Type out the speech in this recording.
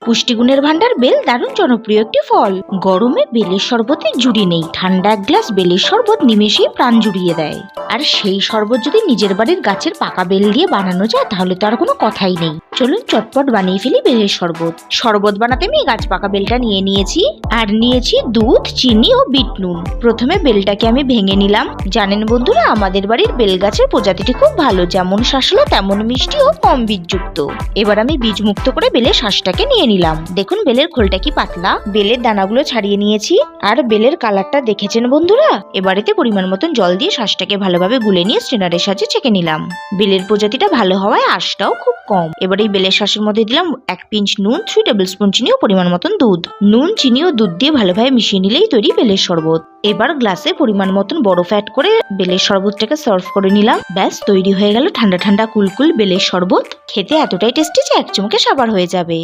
পুষ্টিগুণের ভান্ডার bell দারুণ জনপ্রিয় একটি ফল। গরমে বেলের শরবতের জুড়ি নেই। ঠান্ডা এক গ্লাস বেলের শরবত নিমেষেই প্রাণ জুড়িয়ে দেয়। আর সেই শরবত যদি নিজের বাড়ির গাছের পাকা বেল দিয়ে বানানো যায় তাহলে তো আর কোনো কথাই নেই। চলুন চটপট বানিয়ে ফেলি বেলের শরবত। শরবত বানাতে আমি গাছ পাকা বেলটা নিয়ে নিয়েছি, আর নিয়েছি দুধ, চিনি ও বিট নুন। প্রথমে বেলটাকে আমি ভেঙে নিলাম। জানেন বন্ধুরা, আমাদের বাড়ির বেল গাছের প্রজাতিটি খুব ভালো, যেমন শাঁসলা তেমন মিষ্টি ও কম বীজযুক্ত। এবার আমি বীজ মুক্ত করে বেলের শাঁসটাকে নিয়ে নিলাম। দেখুন বেলের খোলটা কি পাতলা। বেলের দানাগুলো ছাড়িয়ে নিয়েছি। আর বেলের কালারটা দেখেছেন বন্ধুরা। এবারেতে পরিমাণ মতন জল দিয়ে শাঁসটাকে ভালোভাবে গুলে নিয়ে স্ট্রেনারের সাহায্যে ছেঁকে নিলাম। বেলের প্রজাতিটা ভালো হওয়ায় আঁশটাও খুব কম। এবার এই বেলের শাঁসের মধ্যে দিলাম 1 পিঞ্চ নুন, 3 টেবিল স্পুন চিনি ও পরিমাণ মতন দুধ। নুন, চিনি ও দুধ দিয়ে ভালোভাবে মিশিয়ে নিলেই তৈরি বেলের শরবত। এবার গ্লাসে পরিমাণ মতন বরফ অ্যাড করে বেলের শরবতটাকে সার্ভ করে নিলাম। ব্যাস তৈরি হয়ে গেল ঠান্ডা ঠান্ডা কুলকুল বেলের শরবত। খেতে এতটাই টেস্টি যে এক চুমুকে সাবার হয়ে যাবে।